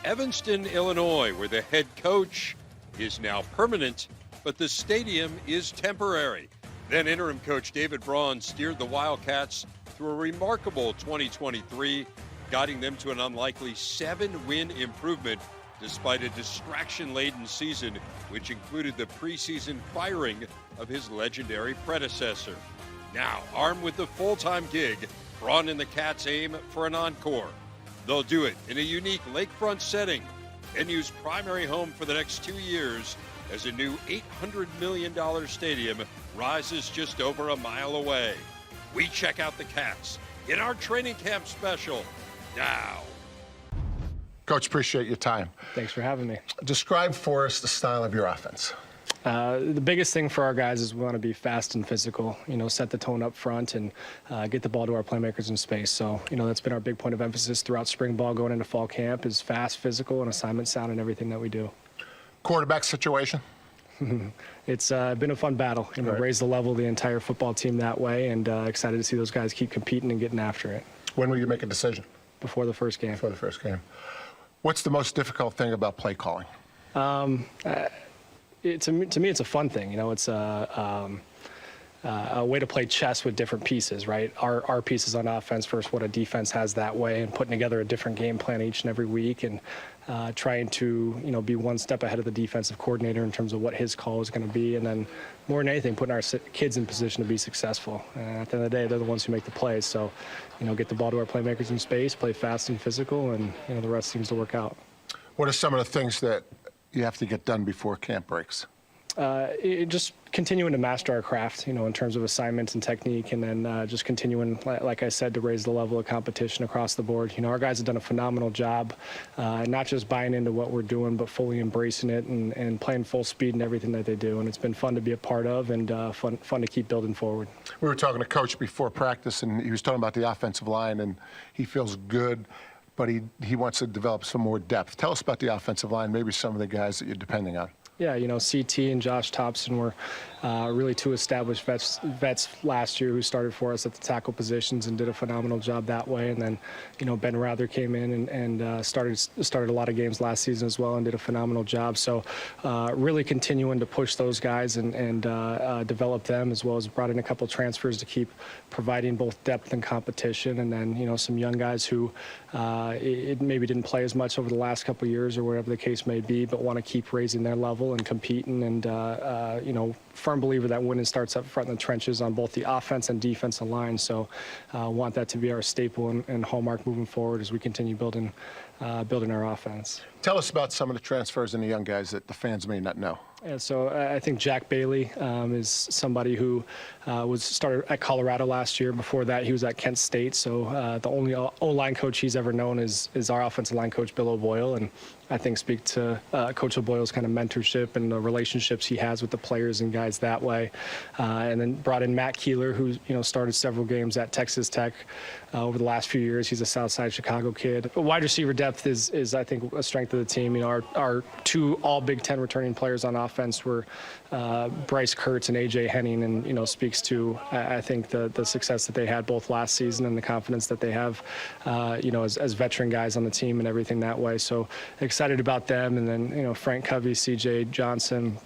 Evanston, Illinois, where the head coach is now permanent, but the stadium is temporary. Then interim coach David Braun steered the Wildcats through a remarkable 2023, guiding them to an unlikely 7-win improvement despite a distraction-laden season, which included the preseason firing of his legendary predecessor. Now, armed with the full-time gig, Braun and the Cats aim for an encore. They'll do it in a unique lakefront setting, NU's primary home for the next 2 years, as a new $800 million stadium rises just over a mile away. We check out the Cats in our training camp special now. Coach, appreciate your time. Thanks for having me. Describe for us the style of your offense. The biggest thing for our guys is we want to be fast and physical, set the tone up front and get the ball to our playmakers in space. So, that's been our big point of emphasis throughout spring ball going into fall camp is fast, physical, and assignment sound in everything that we do. Quarterback situation? It's been a fun battle. Right. Raised the level of the entire football team that way, and excited to see those guys keep competing and getting after it. When will you make a decision? Before the first game. Before the first game. What's the most difficult thing about play calling? To me, it's a fun thing. It's a way to play chess with different pieces, right? Our pieces on offense versus what a defense has that way, and putting together a different game plan each and every week, and trying to be one step ahead of the defensive coordinator in terms of what his call is going to be, and then more than anything, putting our kids in position to be successful. And at the end of the day, they're the ones who make the plays. So, get the ball to our playmakers in space, play fast and physical, and the rest seems to work out. What are some of the things that you have to get done before camp breaks? Just continuing to master our craft, in terms of assignments and technique, and then just continuing, like I said, to raise the level of competition across the board. Our guys have done a phenomenal job, not just buying into what we're doing, but fully embracing it and playing full speed in everything that they do. And it's been fun to be a part of, and fun to keep building forward. We were talking to Coach before practice, and he was talking about the offensive line, and he feels good, but he wants to develop some more depth. Tell us about the offensive line, maybe some of the guys that you're depending on. Yeah, CT and Josh Thompson were really two established vets last year who started for us at the tackle positions and did a phenomenal job that way. And then, Ben Rather came in and started a lot of games last season as well and did a phenomenal job. So really continuing to push those guys and develop them, as well as brought in a couple transfers to keep providing both depth and competition. And then, some young guys who maybe didn't play as much over the last couple of years or whatever the case may be, but want to keep raising their level and competing, and firm believer that winning starts up front in the trenches on both the offense and defensive line. So want that to be our staple and hallmark moving forward as we continue building our offense. Tell us about some of the transfers and the young guys that the fans may not know. Yeah, so I think Jack Bailey is somebody who started at Colorado last year. Before that, he was at Kent State. So the only O-line coach he's ever known is our offensive line coach, Bill O'Boyle, and I think speak to Coach O'Boyle's kind of mentorship and the relationships he has with the players and guys that way. And then brought in Matt Keeler, who started several games at Texas Tech over the last few years. He's a Southside Chicago kid. But wide receiver depth is I think a strength of the team. Our two all Big Ten returning players on offense were Bryce Kurtz and AJ Henning, and speaks to I think the success that they had both last season and the confidence that they have as veteran guys on the team and everything that way. So excited about them. And then Frank Covey, CJ Johnson,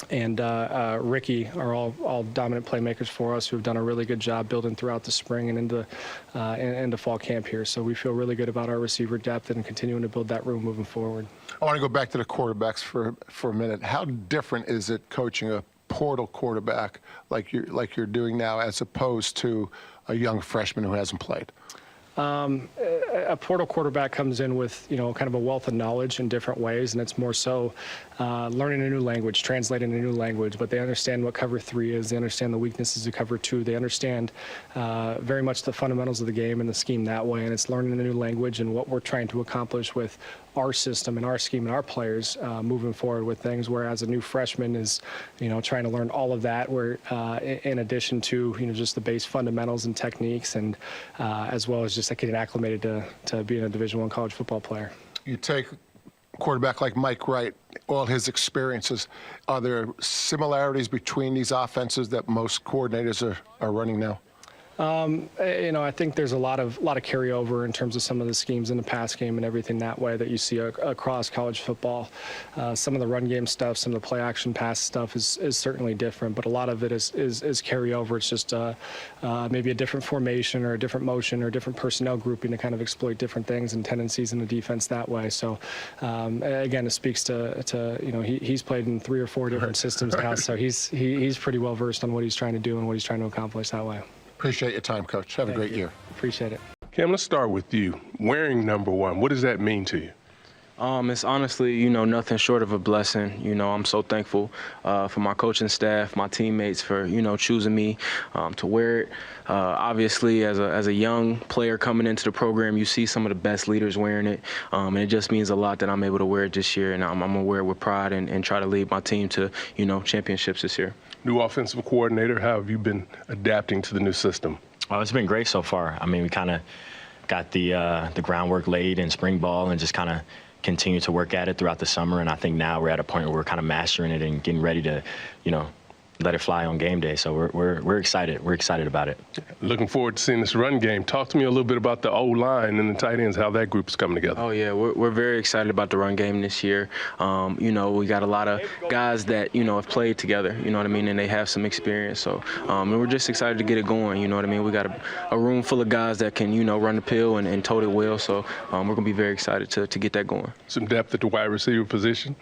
and Ricky are all dominant playmakers for us who have done a really good job building throughout the spring and into fall camp here. So we feel really good about our receiver depth and continuing to build that room moving forward. I want to go back to the quarterbacks for a minute. How different is it coaching a portal quarterback like you're doing now as opposed to a young freshman who hasn't played? A portal quarterback comes in with, kind of a wealth of knowledge in different ways, and it's more so learning a new language, translating a new language, but they understand what cover 3 is, they understand the weaknesses of cover 2, they understand very much the fundamentals of the game and the scheme that way, and it's learning a new language and what we're trying to accomplish with our system and our scheme and our players moving forward with things, whereas a new freshman is, trying to learn all of that, where in addition to, just the base fundamentals and techniques, and as well as just getting acclimated to being a Division I college football player. You take a quarterback like Mike Wright, all his experiences. Are there similarities between these offenses that most coordinators are running now? I think there's a lot of carryover in terms of some of the schemes in the pass game and everything that way that you see across college football. Some of the run game stuff, some of the play action pass stuff is certainly different, but a lot of it is carryover. It's just maybe a different formation or a different motion or a different personnel grouping to kind of exploit different things and tendencies in the defense that way. So again, it speaks to he's played in 3 or 4 different systems now, so he's pretty well versed on what he's trying to do and what he's trying to accomplish that way. Appreciate your time, Coach. Have a great year. Appreciate it. Cam, let's start with you. Wearing number 1, what does that mean to you? It's honestly, nothing short of a blessing. I'm so thankful for my coaching staff, my teammates for, choosing me to wear it. Obviously, as a young player coming into the program, you see some of the best leaders wearing it, and it just means a lot that I'm able to wear it this year, and I'm going to wear it with pride and try to lead my team to, championships this year. New offensive coordinator, how have you been adapting to the new system? Oh, it's been great so far. I mean, we kind of got the groundwork laid in spring ball and just kind of continue to work at it throughout the summer. And I think now we're at a point where we're kind of mastering it and getting ready to, let it fly on game day. So we're excited. We're excited about it. Looking forward to seeing this run game. Talk to me a little bit about the O-line and the tight ends, how that group's coming together. Oh, yeah, we're very excited about the run game this year. We got a lot of guys that, have played together, you know what I mean, and they have some experience. So and we're just excited to get it going, you know what I mean. We got a room full of guys that can, run the pill and tote it well. So we're going to be very excited to get that going. Some depth at the wide receiver position.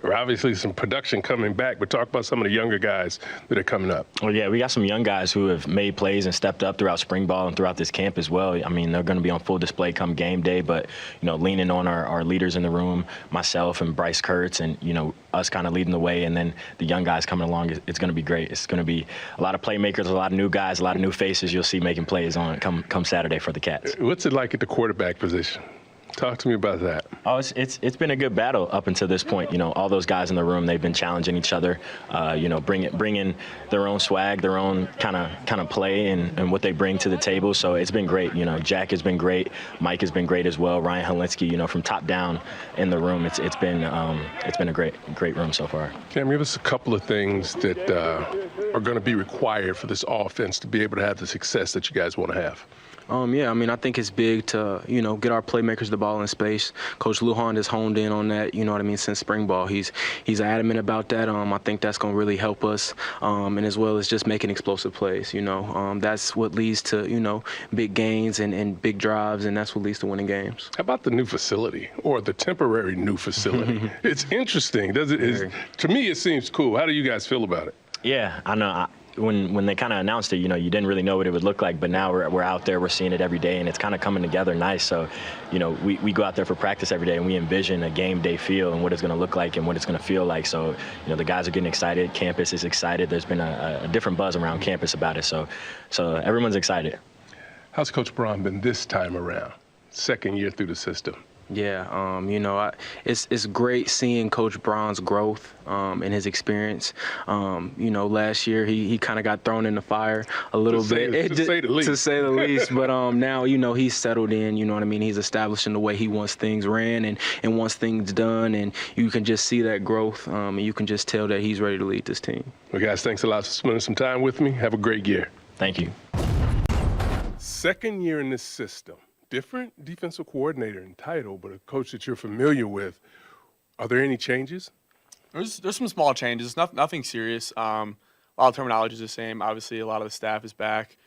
Or obviously some production coming back, but talk about some of the younger guys that are coming up. Well, yeah, we got some young guys who have made plays and stepped up throughout spring ball and throughout this camp as well. I mean, they're going to be on full display come game day, but, leaning on our leaders in the room, myself and Bryce Kurtz and, us kind of leading the way, and then the young guys coming along, it's going to be great. It's going to be a lot of playmakers, a lot of new guys, a lot of new faces you'll see making plays on come Saturday for the Cats. What's it like at the quarterback position? Talk to me about that. Oh, it's been a good battle up until this point. All those guys in the room, they've been challenging each other. Bringing their own swag, their own kind of play, and what they bring to the table. So it's been great. Jack has been great. Mike has been great as well. Ryan Holinsky, from top down in the room, it's been a great room so far. Cam, give us a couple of things that are going to be required for this offense to be able to have the success that you guys want to have. I think it's big to, get our playmakers the ball in space. Coach Lujan has honed in on that, since spring ball. He's adamant about that. I think that's going to really help us, and as well as just making explosive plays, That's what leads to, big gains and big drives, and that's what leads to winning games. How about the new facility or the temporary new facility? It's interesting. To me, it seems cool. How do you guys feel about it? Yeah, I know. When they kind of announced it, you didn't really know what it would look like, but now we're out there, we're seeing it every day, and it's kind of coming together nice. So, we go out there for practice every day, and we envision a game day feel and what it's going to look like and what it's going to feel like. So, the guys are getting excited. Campus is excited. There's been a different buzz around campus about it. So everyone's excited. How's Coach Braun been this time around, second year through the system? Yeah, it's great seeing Coach Braun's growth and his experience. Last year he kind of got thrown in the fire a little bit, to say the least. But now, he's settled in, He's establishing the way he wants things ran and wants things done, and you can just see that growth, and you can just tell that he's ready to lead this team. Well, guys, thanks a lot for spending some time with me. Have a great year. Thank you. Second year in this system. Different defensive coordinator and title, but a coach that you're familiar with. Are there any changes? There's some small changes, nothing serious. A lot of terminology is the same. Obviously, a lot of the staff is back,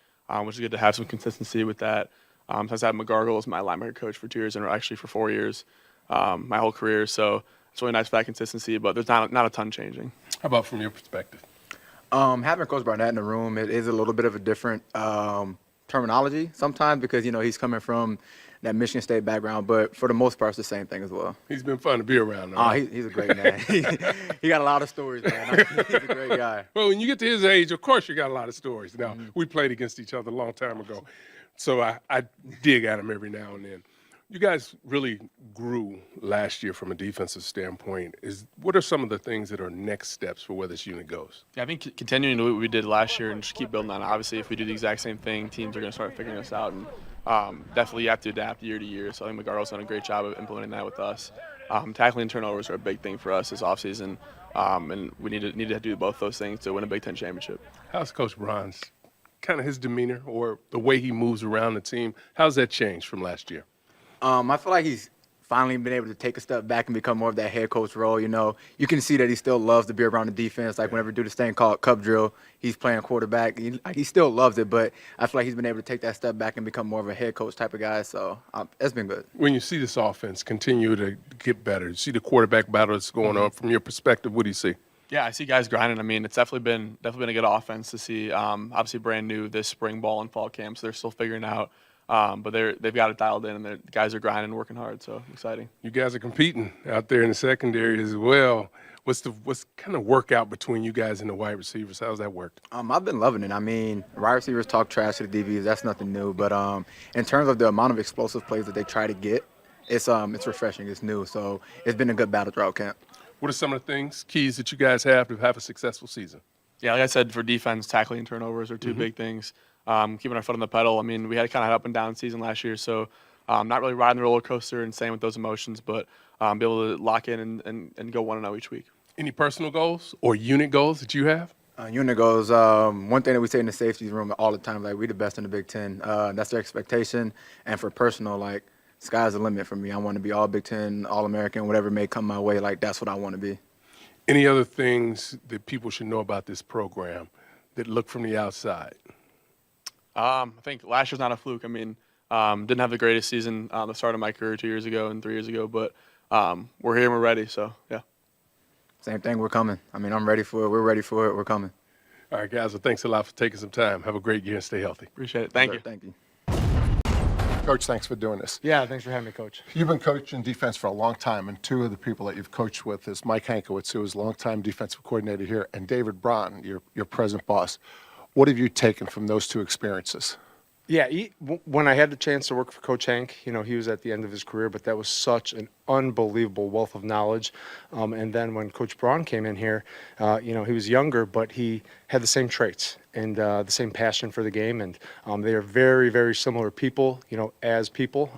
which is good to have some consistency with that. Since I had McGarigle as my linebacker coach for 2 years and actually for 4 years, my whole career. So it's really nice for that consistency, but there's not a ton changing. How about from your perspective? Having Coach Barnett in the room, it is a little bit of a different terminology sometimes because, he's coming from that Michigan State background, but for the most part, it's the same thing as well. He's been fun to be around, though. He's a great man. He got a lot of stories, man. He's a great guy. Well, when you get to his age, of course you got a lot of stories. Now, we played against each other a long time ago, so I dig at him every now and then. You guys really grew last year from a defensive standpoint. What are some of the things that are next steps for where this unit goes? Yeah, I think continuing to do what we did last year and just keep building on it. Obviously, if we do the exact same thing, teams are going to start figuring us out, and definitely you have to adapt year to year. So I think McGarigle's done a great job of implementing that with us. Tackling turnovers are a big thing for us this offseason, and we need to do both those things to win a Big Ten championship. How's Coach Braun's kind of his demeanor or the way he moves around the team? How's that changed from last year? I feel like he's finally been able to take a step back and become more of that head coach role. You know, you can see that he still loves to be around the defense. Like whenever we do this thing called cup drill, he's playing quarterback. He still loves it, but I feel like he's been able to take that step back and become more of a head coach type of guy. So it's been good. When you see this offense continue to get better, you see the quarterback battle that's going on, from your perspective, what do you see? Yeah, I see guys grinding. I mean, it's definitely been a good offense to see. Obviously, brand new this spring ball and fall camp, so they're still figuring out. But they've got it dialed in, and the guys are grinding and working hard, so exciting. You guys are competing out there in the secondary as well. What's kind of workout between you guys and the wide receivers? How's that worked? I've been loving it. I mean, wide receivers talk trash to the DBs. That's nothing new. But in terms of the amount of explosive plays that they try to get, it's refreshing. It's new. So it's been a good battle throughout camp. What are some of the keys that you guys have to have a successful season? Yeah, like I said, for defense, tackling and turnovers are two big things. Keeping our foot on the pedal. I mean, we had kind of an up and down season last year, so not really riding the roller coaster and staying with those emotions, but be able to lock in and go 1-0 each week. Any personal goals or unit goals that you have? Unit goals, one thing that we say in the safety room all the time, like, we the best in the Big Ten. That's their expectation. And for personal, like, sky's the limit for me. I want to be all Big Ten, All-American, whatever may come my way. Like, that's what I want to be. Any other things that people should know about this program that look from the outside? I think last year's not a fluke. I mean, didn't have the greatest season the start of my career 2 years ago and 3 years ago, but we're here and we're ready, so, yeah. Same thing, we're coming. I mean, I'm ready for it. We're ready for it. We're coming. All right, guys. Well, thanks a lot for taking some time. Have a great year and stay healthy. Appreciate it. Thank you. Thank you. Coach, thanks for doing this. Yeah, thanks for having me, Coach. You've been coaching defense for a long time, and two of the people that you've coached with is Mike Hankowitz, who is a longtime defensive coordinator here, and David Braun, your present boss. What have you taken from those two experiences? Yeah, when I had the chance to work for Coach Hank, you know, he was at the end of his career, but that was such an unbelievable wealth of knowledge. And then when Coach Braun came in here, you know, he was younger, but he had the same traits and the same passion for the game. And they are very, very similar people, you know, as people,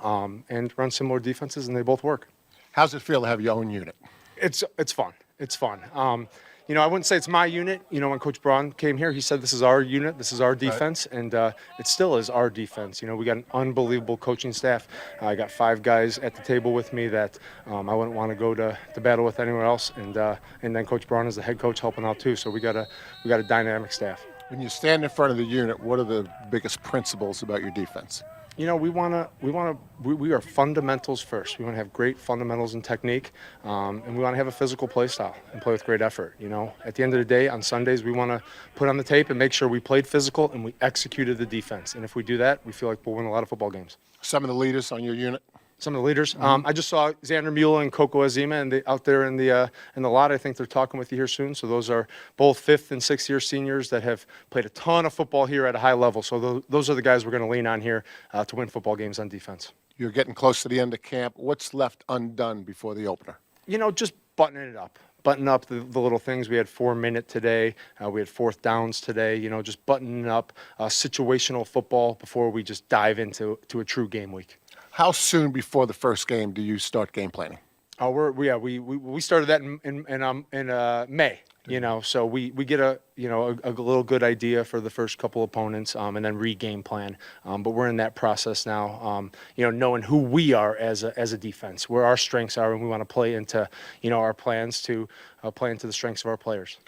and run similar defenses, and they both work. How's it feel to have your own unit? It's fun. It's fun. You know, I wouldn't say it's my unit. You know, when Coach Braun came here, he said this is our unit, this is our defense, and it still is our defense. You know, we got an unbelievable coaching staff. I got 5 guys at the table with me that I wouldn't want to go to battle with anywhere else, and then Coach Braun is the head coach helping out too. So we got a dynamic staff. When you stand in front of the unit, what are the biggest principles about your defense? You know, we are fundamentals first. We want to have great fundamentals and technique, and we want to have a physical play style and play with great effort. You know, at the end of the day, on Sundays, we want to put on the tape and make sure we played physical and we executed the defense. And if we do that, we feel like we'll win a lot of football games. Some of the leaders on your unit? Some of the leaders. I just saw Xander, Mueller, and Coco, Azema, and out there in the lot. I think they're talking with you here soon. So those are both 5th and 6th year seniors that have played a ton of football here at a high level. So those are the guys we're going to lean on here to win football games on defense. You're getting close to the end of camp. What's left undone before the opener? You know, just buttoning it up. Button up the little things. We had 4-minute today. We had 4th downs today. You know, just buttoning up situational football before we just dive into a true game week. How soon before the first game do you start game planning? We started that in May. You know, so we get a little good idea for the first couple opponents, and then re-game plan. But we're in that process now. You know, knowing who we are as a defense, where our strengths are, and we want to play into our plans to play into the strengths of our players.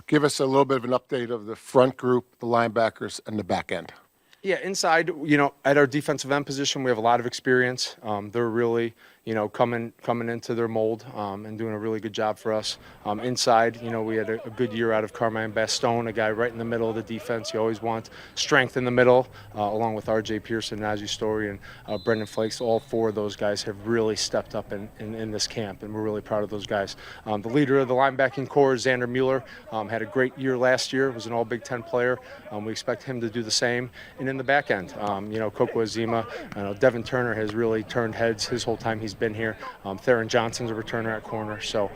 Give us a little bit of an update of the front group, the linebackers, and the back end. Yeah, inside, you know, at our defensive end position, we have a lot of experience. They're really, you know, coming into their mold and doing a really good job for us. Inside, you know, we had a good year out of Carmine Bastone, a guy right in the middle of the defense. You always want strength in the middle, along with R.J. Pearson, Najee Story, and Brendan Flakes. All 4 of those guys have really stepped up in this camp, and we're really proud of those guys. The leader of the linebacking core, Xander Mueller, had a great year last year, was an all-Big Ten player. We expect him to do the same. And in the back end, you know, Coco Azema, Devin Turner has really turned heads his whole time he's been here. Theron Johnson's a returner at corner. So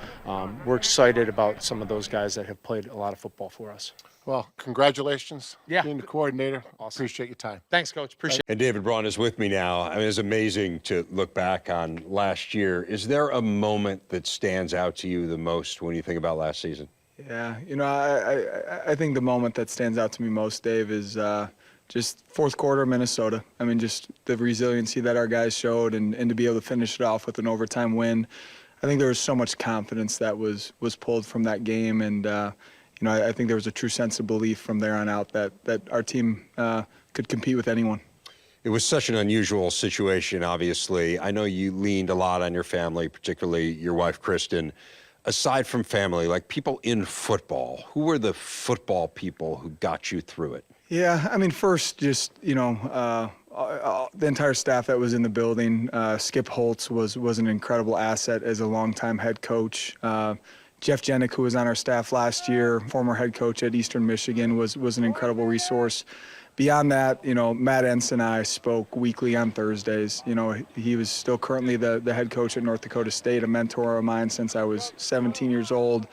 we're excited about some of those guys that have played a lot of football for us. Well, congratulations. Yeah. Being the coordinator. Awesome. Appreciate your time. Thanks, Coach. Appreciate it. And David Braun is with me now. I mean, it's amazing to look back on last year. Is there a moment that stands out to you the most when you think about last season? Yeah, you know, I think the moment that stands out to me most, Dave, is just fourth quarter Minnesota. I mean, just the resiliency that our guys showed and to be able to finish it off with an overtime win. I think there was so much confidence that was pulled from that game, and I think there was a true sense of belief from there on out that our team could compete with anyone. It was such an unusual situation, obviously. I know you leaned a lot on your family, particularly your wife, Kristen. Aside from family, like people in football, who were the football people who got you through it? Yeah, I mean, first, just, the entire staff that was in the building. Skip Holtz was an incredible asset as a longtime head coach. Jeff Jenick, who was on our staff last year, former head coach at Eastern Michigan, was an incredible resource. Beyond that, Matt Entz and I spoke weekly on Thursdays. He was still currently the head coach at North Dakota State, a mentor of mine since I was 17 years old.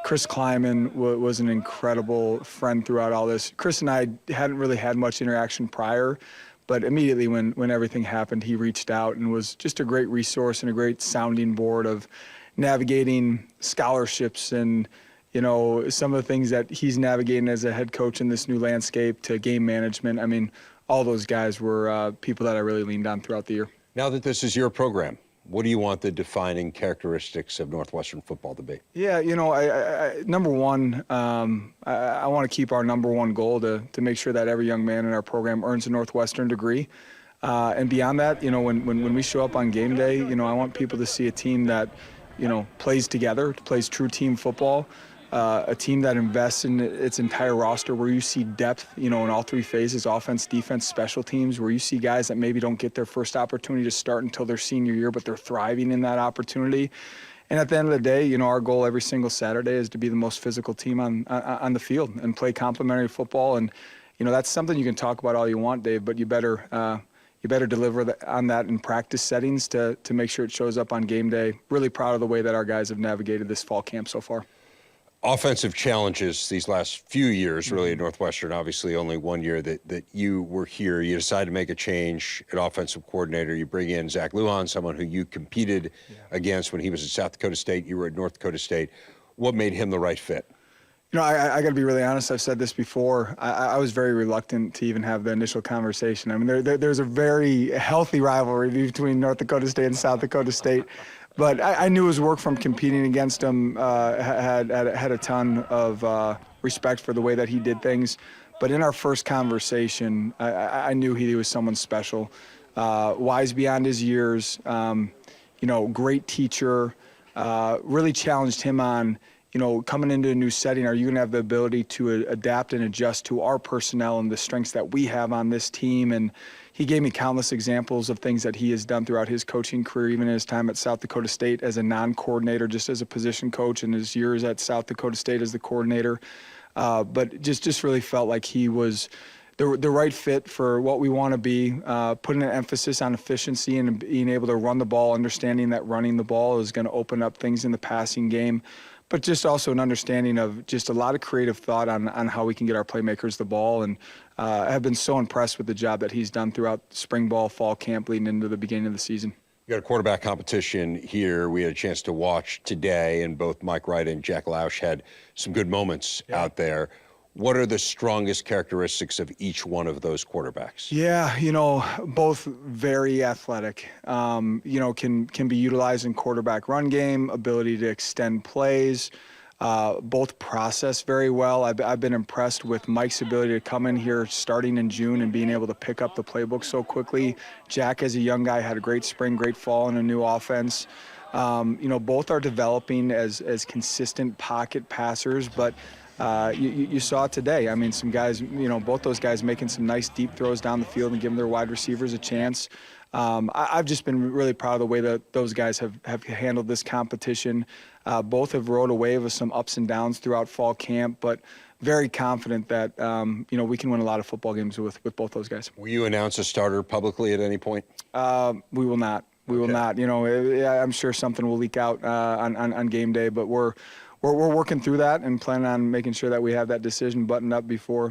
Chris Kleiman was an incredible friend throughout all this. Chris and I hadn't really had much interaction prior, but immediately when everything happened, he reached out and was just a great resource and a great sounding board of navigating scholarships and some of the things that he's navigating as a head coach in this new landscape to game management. I mean, all those guys were people that I really leaned on throughout the year. Now that this is your program, what do you want the defining characteristics of Northwestern football to be? Yeah, number one, I want to keep our number one goal to make sure that every young man in our program earns a Northwestern degree. And beyond that, when we show up on game day, I want people to see a team that, plays together, plays true team football, a team that invests in its entire roster where you see depth, in all three phases, offense, defense, special teams, where you see guys that maybe don't get their first opportunity to start until their senior year, but they're thriving in that opportunity. And at the end of the day, our goal every single Saturday is to be the most physical team on the field and play complementary football. And, that's something you can talk about all you want, Dave, but you better deliver on that in practice settings to make sure it shows up on game day. Really proud of the way that our guys have navigated this fall camp so far. Offensive challenges these last few years, really, at Northwestern. Obviously, only 1 year that you were here. You decided to make a change at offensive coordinator. You bring in Zach Lujan, someone who you competed against when he was at South Dakota State. You were at North Dakota State. What made him the right fit? I got to be really honest. I've said this before. I was very reluctant to even have the initial conversation. I mean, there's a very healthy rivalry between North Dakota State and South Dakota State. But I knew his work from competing against him had a ton of respect for the way that he did things. But in our first conversation, I knew he was someone special, wise beyond his years, great teacher, really challenged him on, coming into a new setting, are you going to have the ability to adapt and adjust to our personnel and the strengths that we have on this team? And he gave me countless examples of things that he has done throughout his coaching career, even in his time at South Dakota State as a non-coordinator, just as a position coach, and his years at South Dakota State as the coordinator. But just really felt like he was the right fit for what we want to be, putting an emphasis on efficiency and being able to run the ball, understanding that running the ball is going to open up things in the passing game, but just also an understanding of just a lot of creative thought on how we can get our playmakers the ball. And I have been so impressed with the job that he's done throughout spring ball, fall camp, leading into the beginning of the season. You got a quarterback competition here. We had a chance to watch today, and both Mike Wright and Jack Lausch had some good moments out there. What are the strongest characteristics of each one of those quarterbacks? Yeah, both very athletic. Can be utilized in quarterback run game, ability to extend plays. Both process very well. I've been impressed with Mike's ability to come in here starting in June and being able to pick up the playbook so quickly. Jack, as a young guy, had a great spring, great fall in a new offense. Both are developing as consistent pocket passers, but you saw it today. I mean, some guys, both those guys making some nice deep throws down the field and giving their wide receivers a chance. I've just been really proud of the way that those guys have handled this competition. Both have rode a wave of some ups and downs throughout fall camp, but very confident that, we can win a lot of football games with both those guys. Will you announce a starter publicly at any point? We will not. We will not. I'm sure something will leak out on game day, but we're working through that and planning on making sure that we have that decision buttoned up before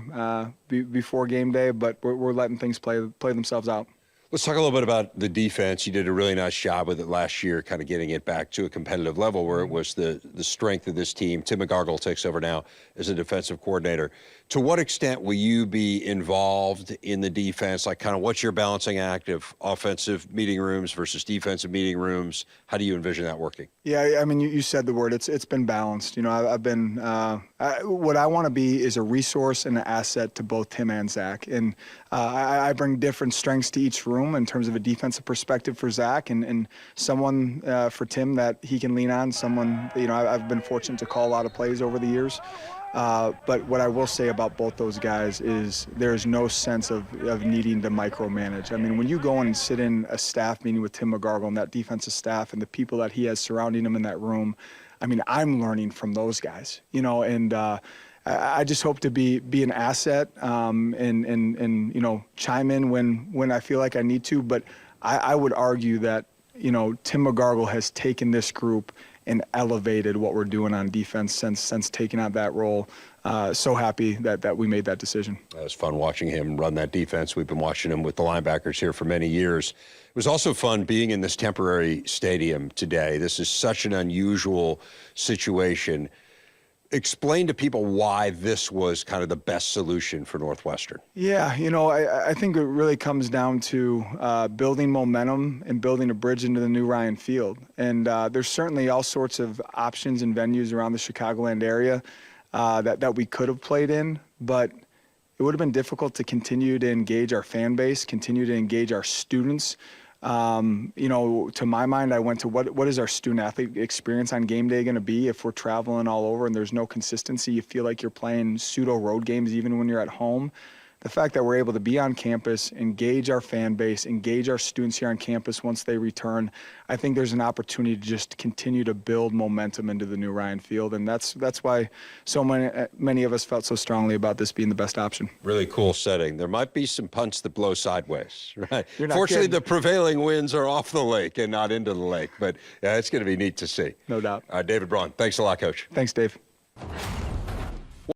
game day, but we're letting things play themselves out. Let's talk a little bit about the defense. You did a really nice job with it last year, kind of getting it back to a competitive level where it was the strength of this team. Tim McGarigle takes over now as a defensive coordinator. To what extent will you be involved in the defense? Like, kind of what's your balancing act of offensive meeting rooms versus defensive meeting rooms? How do you envision that working? Yeah, I mean, you said the word. It's been balanced. You know, I've been what I want to be is a resource and an asset to both Tim and Zach, and I bring different strengths to each room in terms of a defensive perspective for Zach, and someone for Tim that he can lean on. Someone, you know, I've been fortunate to call a lot of plays over the years. But what I will say about both those guys is there's no sense of needing to micromanage. I mean, when you go in and sit in a staff meeting with Tim McGarigle and that defensive staff and the people that he has surrounding him in that room, I mean, I'm learning from those guys, you know, and I just hope to be an asset and you know, chime in when I feel like I need to. But I would argue that, you know, Tim McGarigle has taken this group and elevated what we're doing on defense since taking out that role. So happy that we made that decision. It was fun watching him run that defense. We've been watching him with the linebackers here for many years. It was also fun being in this temporary stadium today. This is such an unusual situation. Explain to people why this was kind of the best solution for Northwestern. Yeah, you know, I think it really comes down to building momentum and building a bridge into the new Ryan Field. And there's certainly all sorts of options and venues around the Chicagoland area that we could have played in, but it would have been difficult to continue to engage our fan base, continue to engage our students. You know, to my mind, I went to what is our student athlete experience on game day going to be if we're traveling all over and there's no consistency? You feel like you're playing pseudo road games even when you're at home. The fact that we're able to be on campus, engage our fan base, engage our students here on campus once they return, I think there's an opportunity to just continue to build momentum into the new Ryan Field, and that's why so many of us felt so strongly about this being the best option. Really cool setting. There might be some punts that blow sideways, right? kidding. Fortunately, the prevailing winds are off the lake and not into the lake, but yeah, it's going to be neat to see. No doubt. David Braun, thanks a lot, Coach. Thanks, Dave.